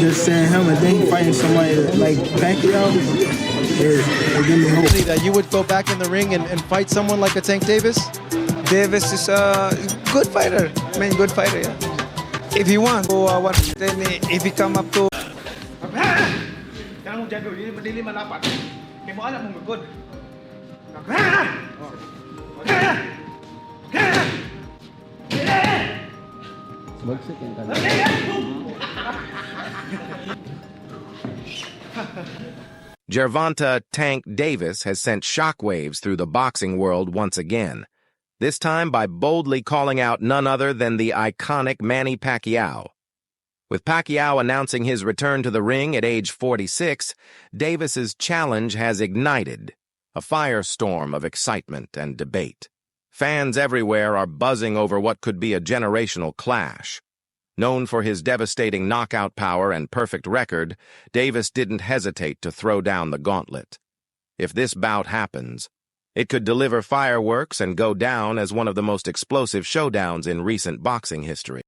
just saying him and then fighting somebody like Pacquiao, it give me hope. That you would go back in the ring and fight someone like a Tank Davis? Davis is a good fighter. I mean, good fighter, yeah. If he wants to, then if he come up to... Gervonta Tank Davis has sent shockwaves through the boxing world once again, this time by boldly calling out none other than the iconic Manny Pacquiao. With Pacquiao announcing his return to the ring at age 46, Davis's challenge has ignited a firestorm of excitement and debate. Fans everywhere are buzzing over what could be a generational clash. Known for his devastating knockout power and perfect record, Davis didn't hesitate to throw down the gauntlet. If this bout happens, it could deliver fireworks and go down as one of the most explosive showdowns in recent boxing history.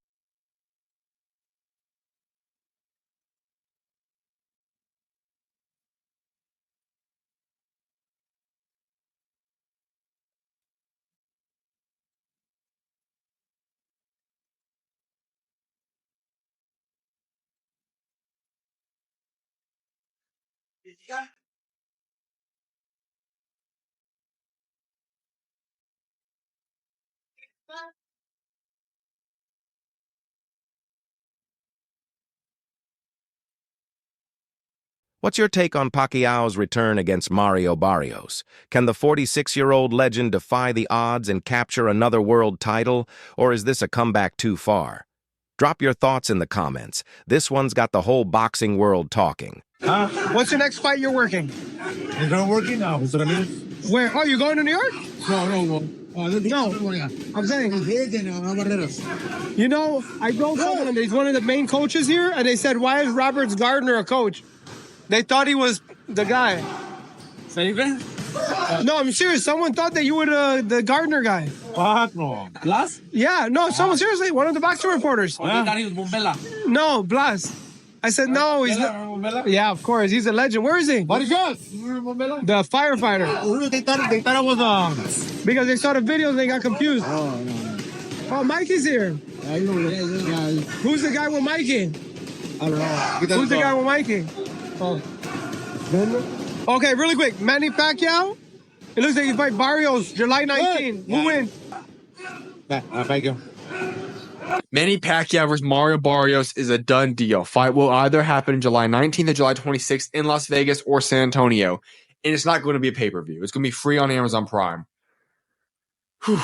What's your take on Pacquiao's return against Mario Barrios? Can the 46-year-old legend defy the odds and capture another world title, or is this a comeback too far? Drop your thoughts in the comments. This one's got the whole boxing world talking. What's your next fight you're working? I'm not working now. Where? Oh, you going to New York? No. No. I'm saying, you know, I told someone that he's one of the main coaches here, and they said, why is Roberts Gardner a coach? They thought he was the guy. No, I'm serious. Someone thought that you were the Gardner guy. Fuck no. Blas? Yeah, no, someone seriously, one of the boxing reporters. No, Blas. I said, no, he's not. Yeah, of course. He's a legend. Where is he? What is yours? The firefighter. They thought it was Because they saw the videos and they got confused. Oh, Mikey's here. Who's the guy with Mikey? I don't know. Who's the guy with Mikey? Oh. Okay, really quick. Manny Pacquiao. It looks like you fight Barrios July 19. Who wins? Thank you. Manny Pacquiao versus Mario Barrios is a done deal. Fight will either happen July 19th or July 26th in Las Vegas or San Antonio. And it's not going to be a pay-per-view. It's going to be free on Amazon Prime. Whew.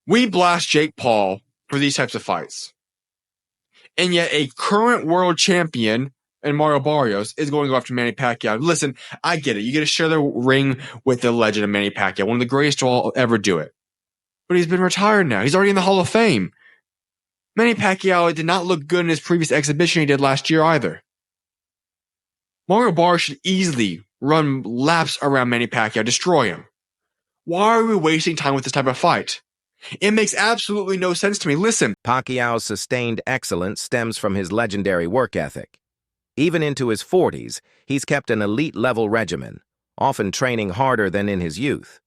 We blast Jake Paul for these types of fights. And yet a current world champion and Mario Barrios is going to go after Manny Pacquiao. Listen, I get it. You get to share the ring with the legend of Manny Pacquiao, one of the greatest to all ever do it. But he's been retired now. He's already in the Hall of Fame. Manny Pacquiao did not look good in his previous exhibition he did last year either. Mario Barrios should easily run laps around Manny Pacquiao, destroy him. Why are we wasting time with this type of fight? It makes absolutely no sense to me. Listen. Pacquiao's sustained excellence stems from his legendary work ethic. Even into his 40s, he's kept an elite-level regimen, often training harder than in his youth.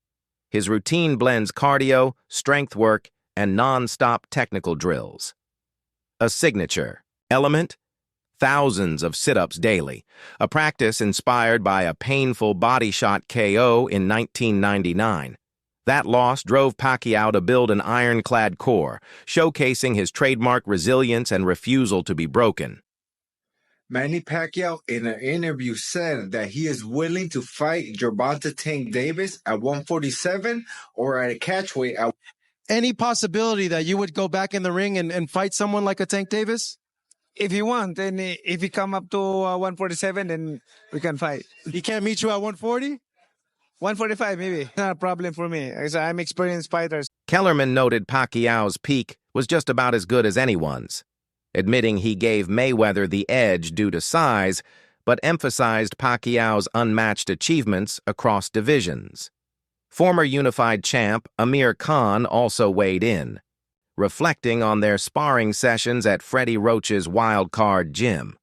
His routine blends cardio, strength work, and non-stop technical drills. A signature element? Thousands of sit-ups daily, a practice inspired by a painful body shot KO in 1999. That loss drove Pacquiao to build an ironclad core, showcasing his trademark resilience and refusal to be broken. Manny Pacquiao in an interview said that he is willing to fight Gervonta Tank Davis at 147 or at a catchweight at... Any possibility that you would go back in the ring and fight someone like a Tank Davis? If he wants, then if he come up to 147, then we can fight. He can't meet you at 140? 145 maybe. Not a problem for me. I'm experienced fighters. Kellerman noted Pacquiao's peak was just about as good as anyone's, admitting he gave Mayweather the edge due to size, but emphasized Pacquiao's unmatched achievements across divisions. Former unified champ Amir Khan also weighed in. reflecting on their sparring sessions at Freddie Roach's Wild Card Gym.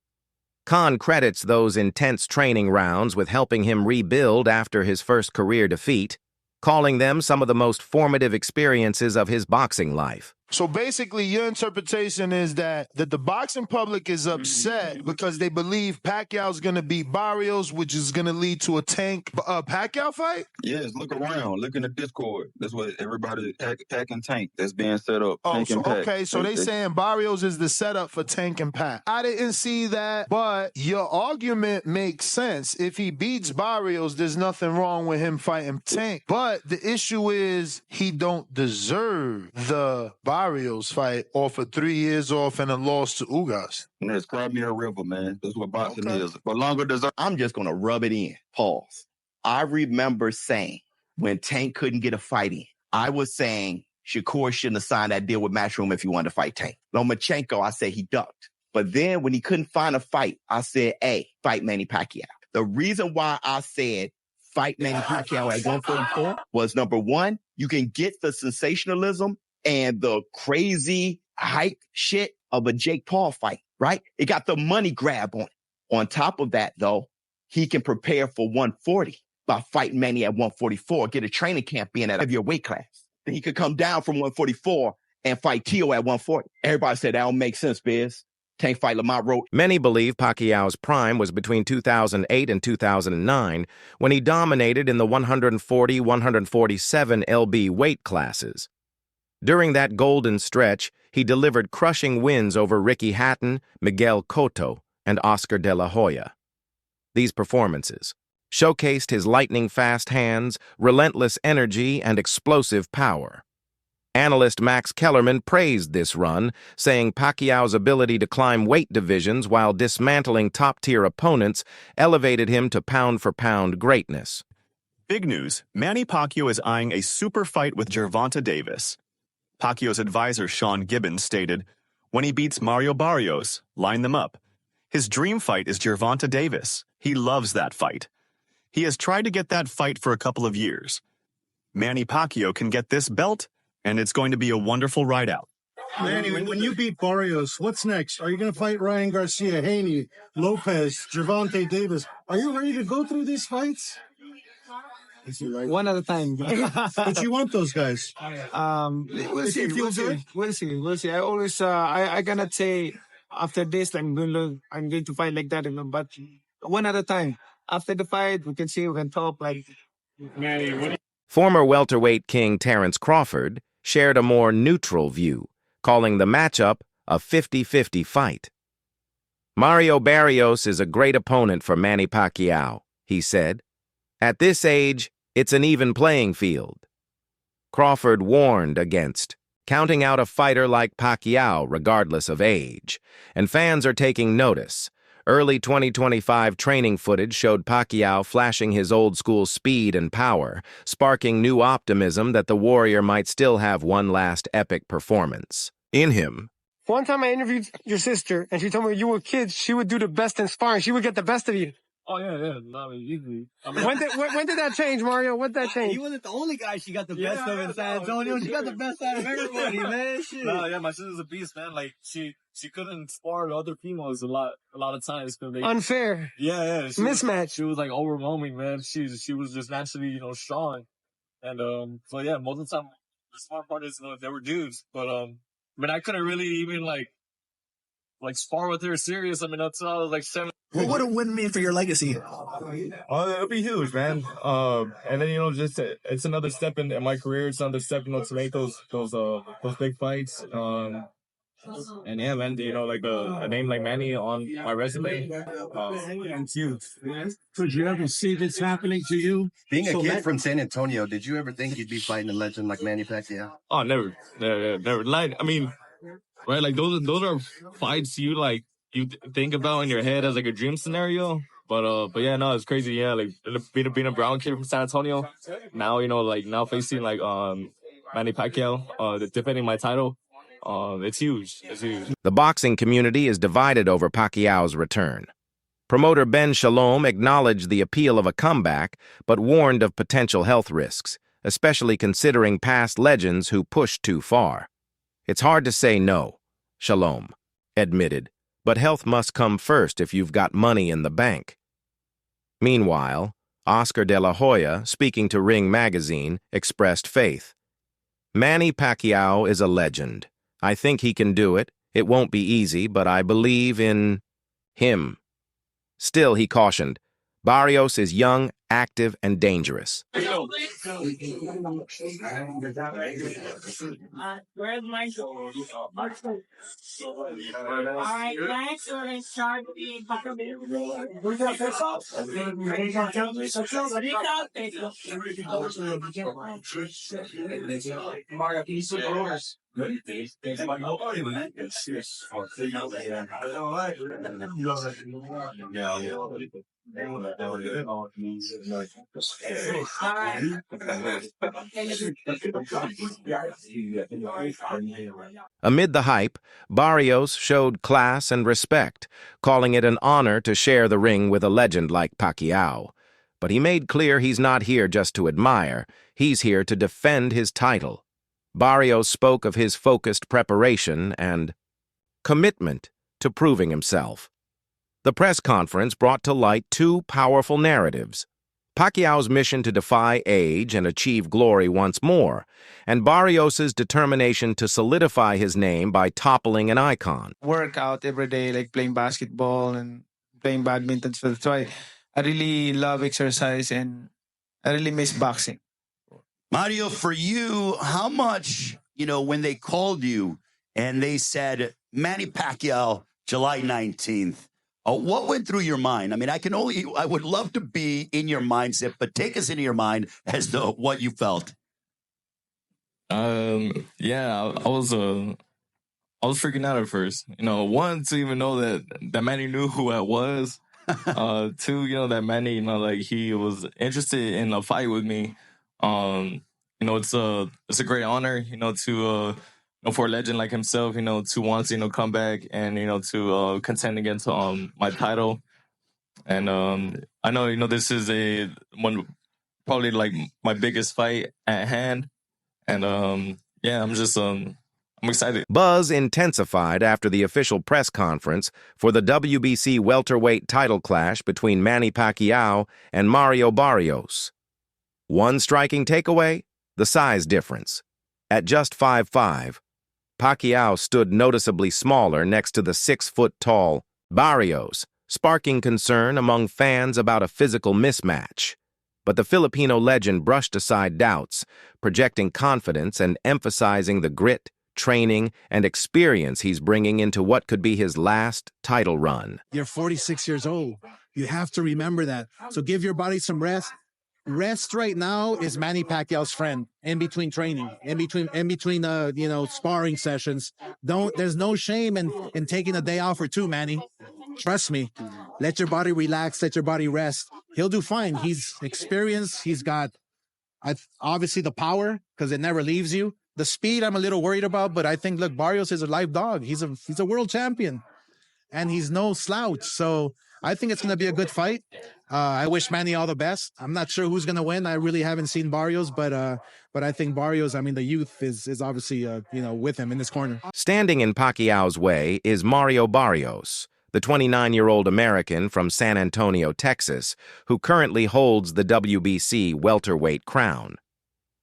Khan credits those intense training rounds with helping him rebuild after his first career defeat, calling them some of the most formative experiences of his boxing life. So basically, your interpretation is that the boxing public is upset because they believe Pacquiao's going to beat Barrios, which is going to lead to a Tank Pacquiao fight? Yes, look around. Look in the Discord. That's what everybody Pac and Tank that's being set up. Oh, Tank so, and Pac. okay, so they saying Barrios is the setup for Tank and Pac. I didn't see that, but your argument makes sense. If he beats Barrios, there's nothing wrong with him fighting Tank. But the issue is he don't deserve the Barrios fight off of 3 years off and a loss to Ugas. And it's Crimea River, man. That's what boxing Okay. is. But longer deserve. I'm just going to rub it in. Pause. I remember saying when Tank couldn't get a fight in, I was saying Shakur shouldn't have signed that deal with Matchroom if he wanted to fight Tank. Lomachenko, I said he ducked. But then when he couldn't find a fight, I said, hey, fight Manny Pacquiao. The reason why I said fight Manny Pacquiao at 144 was, number one, you can get the sensationalism and the crazy hype shit of a Jake Paul fight, right? It got the money grab on it. On top of that, though, he can prepare for 140 by fighting Manny at 144, get a training camp in at a heavier weight class. Then he could come down from 144 and fight Tio at 140. Everybody said that don't make sense, Biz. Tank fight Lamont Roach. Many believe Pacquiao's prime was between 2008 and 2009, when he dominated in the 140-147 lb weight classes. During that golden stretch, he delivered crushing wins over Ricky Hatton, Miguel Cotto, and Oscar De La Hoya. These performances showcased his lightning-fast hands, relentless energy, and explosive power. Analyst Max Kellerman praised this run, saying Pacquiao's ability to climb weight divisions while dismantling top-tier opponents elevated him to pound-for-pound greatness. Big news, Manny Pacquiao is eyeing a super fight with Gervonta Davis. Pacquiao's advisor Sean Gibbons stated, when he beats Mario Barrios, line them up. His dream fight is Gervonta Davis. He loves that fight. He has tried to get that fight for a couple of years. Manny Pacquiao can get this belt, and it's going to be a wonderful ride out. Manny, when you beat Barrios, what's next? Are you going to fight Ryan Garcia, Haney, Lopez, Gervonta Davis? Are you ready to go through these fights? One at a time. But you want those guys. We'll see. We'll see. I always, I cannot say after this I'm going to fight like that, but one at a time. After the fight, we can see, we can talk like. Former welterweight king Terence Crawford shared a more neutral view, calling the matchup a 50-50 fight. Mario Barrios is a great opponent for Manny Pacquiao, he said. At this age, it's an even playing field. Crawford warned against counting out a fighter like Pacquiao regardless of age, and fans are taking notice. Early 2025 training footage showed Pacquiao flashing his old-school speed and power, sparking new optimism that the Warrior might still have one last epic performance in him. One time I interviewed your sister, and she told me when you were kids, she would do the best in sparring. She would get the best of you. Oh, yeah. No, easily. When did that change, Mario? When did that change? He wasn't the only guy she got the best of in San Antonio. She got the best out of everybody, man. Shit. No, yeah, my sister's a beast, man. Like, she couldn't spar with other females a lot of times. Cause they, unfair. Yeah. Mismatch. She was like overwhelming, man. She was just naturally, strong. And, so yeah, most of the time, the smart part is, they were dudes. But, I couldn't really even like spar with her serious. Until I was like 7. What would a win mean for your legacy? It'll be huge, man. And then just it's another step in my career. It's another step, to make those big fights. And yeah, man, like a name like Manny on my resume, it's huge. Could you ever see this happening to you? Being a kid from San Antonio, did you ever think you'd be fighting a legend like Manny Pacquiao? Oh, never. Like, right? Like those are fights you think about in your head as like a dream scenario. But yeah, no, it's crazy. Yeah, like being a brown kid from San Antonio. Now, now facing Manny Pacquiao, defending my title. It's huge. It's huge. The boxing community is divided over Pacquiao's return. Promoter Ben Shalom acknowledged the appeal of a comeback, but warned of potential health risks, especially considering past legends who pushed too far. It's hard to say no, Shalom admitted, but health must come first if you've got money in the bank. Meanwhile, Oscar de la Hoya, speaking to Ring magazine, expressed faith. Manny Pacquiao is a legend. I think he can do it. It won't be easy, but I believe in him. Still, he cautioned, Barrios is young, active, and dangerous. Where's my Alright, thanks for the sharp Amid the hype, Barrios showed class and respect, calling it an honor to share the ring with a legend like Pacquiao. But he made clear he's not here just to admire, he's here to defend his title. Barrios spoke of his focused preparation and commitment to proving himself. The press conference brought to light two powerful narratives: Pacquiao's mission to defy age and achieve glory once more, and Barrios' determination to solidify his name by toppling an icon. Work out every day, like playing basketball and playing badminton. So that's why I really love exercise and I really miss boxing. Mario, for you, how much, when they called you and they said, Manny Pacquiao, July 19th, what went through your mind? I mean, I would love to be in your mindset, but take us into your mind as to what you felt. Yeah, I was freaking out at first. One, to even know that Manny knew who I was. Two, that Manny, he was interested in a fight with me. It's a great honor, to for a legend like himself, to want to come back and to contend against my title. And I know this is probably like my biggest fight at hand. And yeah, I'm excited. Buzz intensified after the official press conference for the WBC welterweight title clash between Manny Pacquiao and Mario Barrios. One striking takeaway: the size difference. At just 5'5", Pacquiao stood noticeably smaller next to the 6-foot-tall Barrios, sparking concern among fans about a physical mismatch. But the Filipino legend brushed aside doubts, projecting confidence and emphasizing the grit, training, and experience he's bringing into what could be his last title run. You're 46 years old. You have to remember that. So give your body some rest. Rest right now is Manny Pacquiao's friend in between training, in between sparring sessions. There's no shame in taking a day off or two, Manny. Trust me. Let your body relax, let your body rest. He'll do fine. He's experienced. He's got obviously the power because it never leaves you. The speed I'm a little worried about, but I think, look, Barrios is a live dog. He's a world champion and he's no slouch. So I think it's going to be a good fight. I wish Manny all the best. I'm not sure who's going to win. I really haven't seen Barrios, but I think Barrios, the youth is obviously, with him in this corner. Standing in Pacquiao's way is Mario Barrios, the 29-year-old American from San Antonio, Texas, who currently holds the WBC welterweight crown.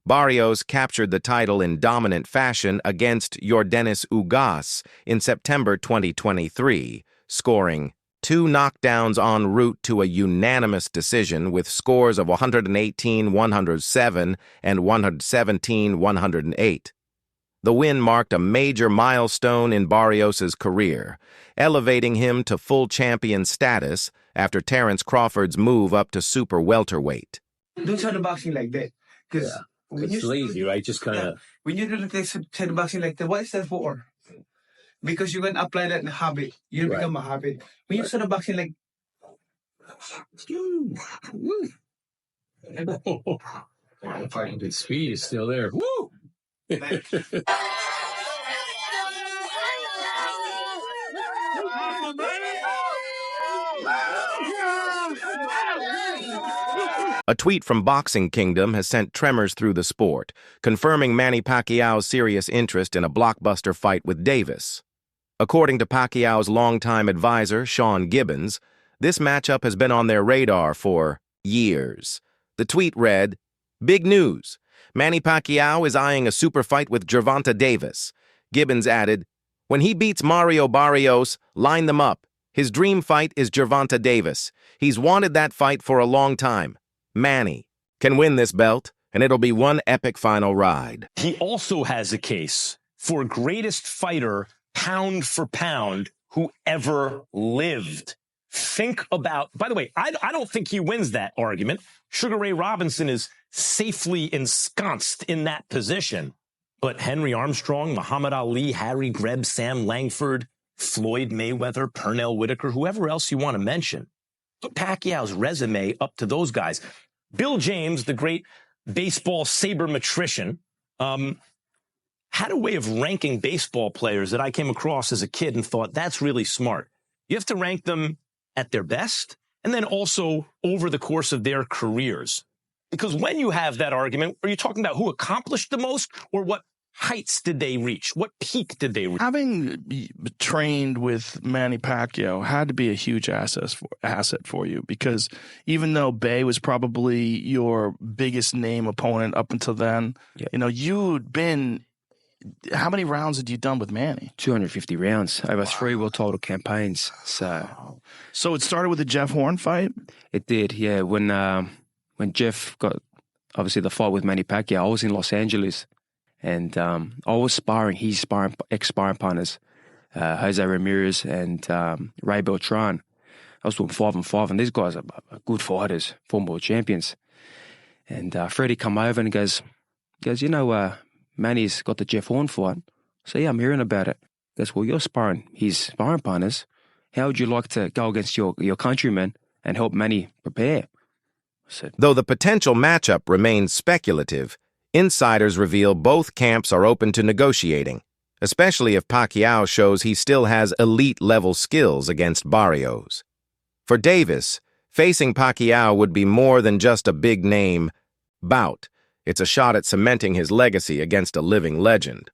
Barrios captured the title in dominant fashion against Yordenis Ugas in September 2023, scoring 2 knockdowns en route to a unanimous decision with scores of 118-107 and 117-108. The win marked a major milestone in Barrios' career, elevating him to full champion status after Terence Crawford's move up to super welterweight. Don't try to boxing like that. Because it's lazy, right? Just kind of... When you do the boxing like that, what is that for? Because you're going to apply that in a habit. You become a habit. When you start boxing like... The speed is still there. Woo! A tweet from Boxing Kingdom has sent tremors through the sport, confirming Manny Pacquiao's serious interest in a blockbuster fight with Davis. According to Pacquiao's longtime advisor, Sean Gibbons, this matchup has been on their radar for years. The tweet read, "Big news. Manny Pacquiao is eyeing a super fight with Gervonta Davis." Gibbons added, "When he beats Mario Barrios, line them up. His dream fight is Gervonta Davis. He's wanted that fight for a long time. Manny can win this belt, and it'll be one epic final ride." He also has a case for greatest fighter, pound for pound, who ever lived. Think about, by the way, I don't think he wins that argument. Sugar Ray Robinson is safely ensconced in that position. But Henry Armstrong, Muhammad Ali, Harry Greb, Sam Langford, Floyd Mayweather, Pernell Whitaker, whoever else you want to mention, put Pacquiao's resume up to those guys. Bill James, the great baseball sabermetrician, had a way of ranking baseball players that I came across as a kid and thought, that's really smart. You have to rank them at their best and then also over the course of their careers. Because when you have that argument, are you talking about who accomplished the most or what heights did they reach? What peak did they reach? Having trained with Manny Pacquiao had to be a huge asset for you, because even though Bay was probably your biggest name opponent up until then, you'd been, how many rounds had you done with Manny? 250 rounds over 3 world title campaigns. So it started with the Jeff Horn fight? It did, yeah. When Jeff got, obviously, the fight with Manny Pacquiao, I was in Los Angeles. And I was sparring his ex-sparring partners, Jose Ramirez and Ray Beltran. I was doing 5-5, and these guys are good fighters, former world champions. And Freddie come over and goes, Manny's got the Jeff Horn fight. So yeah, I'm hearing about it. He goes, well, you're sparring his sparring partners. How would you like to go against your countrymen and help Manny prepare? I said, though the potential matchup remains speculative, insiders reveal both camps are open to negotiating, especially if Pacquiao shows he still has elite-level skills against Barrios. For Davis, facing Pacquiao would be more than just a big-name bout. It's a shot at cementing his legacy against a living legend.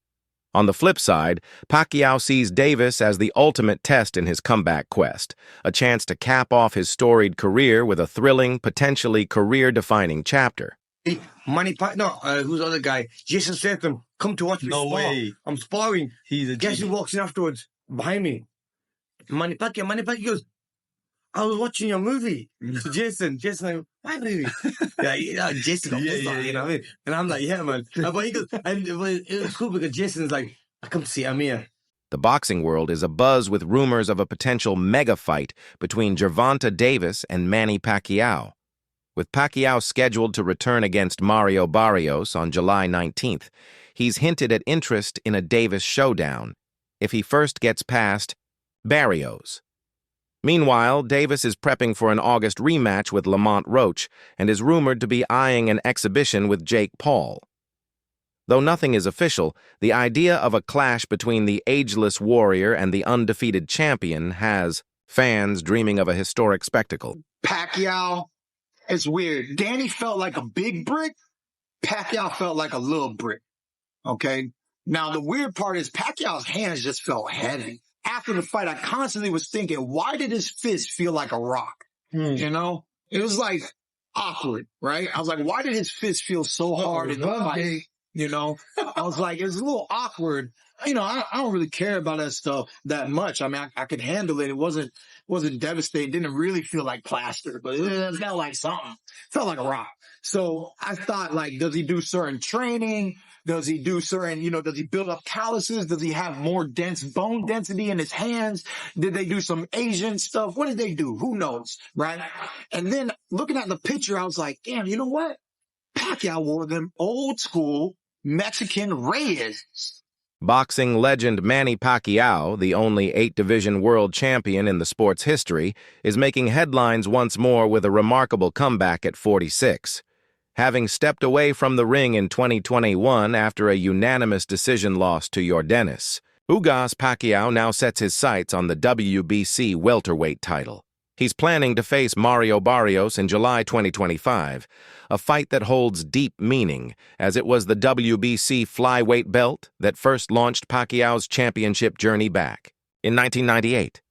On the flip side, Pacquiao sees Davis as the ultimate test in his comeback quest, a chance to cap off his storied career with a thrilling, potentially career-defining chapter. Manny Pacquiao, who's the other guy? Jason Statham, come to watch me spar. Way. I'm sparring. Guess who walks in afterwards? Behind me. Manny Pacquiao goes, I was watching your movie. So Jason, like, my movie? Jason got pissed off, you know what I mean? And I'm like, yeah, man. But he goes, and it was cool because Jason's like, I come to see Amir. The boxing world is abuzz with rumors of a potential mega fight between Gervonta Davis and Manny Pacquiao. With Pacquiao scheduled to return against Mario Barrios on July 19th, he's hinted at interest in a Davis showdown, if he first gets past Barrios. Meanwhile, Davis is prepping for an August rematch with Lamont Roach and is rumored to be eyeing an exhibition with Jake Paul. Though nothing is official, the idea of a clash between the ageless warrior and the undefeated champion has fans dreaming of a historic spectacle. Pacquiao, it's weird. Danny felt like a big brick. Pacquiao felt like a little brick. Okay? Now, the weird part is Pacquiao's hands just felt heavy. After the fight, I constantly was thinking, why did his fist feel like a rock? You know? It was like awkward, right? I was like, why did his fist feel so hard in the fight? You know? I was like, it was a little awkward. You know, I don't really care about that stuff that much. I mean, I could handle it. It wasn't devastating. It didn't really feel like plaster, but it felt like something. It felt like a rock. So I thought, like, does he do certain training? Does he do certain, does he build up calluses? Does he have more dense bone density in his hands? Did they do some Asian stuff? What did they do? Who knows, right? And then looking at the picture, I was like, damn, you know what? Pacquiao wore them old school Mexican Reyes. Boxing legend Manny Pacquiao, the only 8-division world champion in the sport's history, is making headlines once more with a remarkable comeback at 46. Having stepped away from the ring in 2021 after a unanimous decision loss to Yordenis, Ugas Pacquiao now sets his sights on the WBC welterweight title. He's planning to face Mario Barrios in July 2025, a fight that holds deep meaning, as it was the WBC flyweight belt that first launched Pacquiao's championship journey back. In 1998,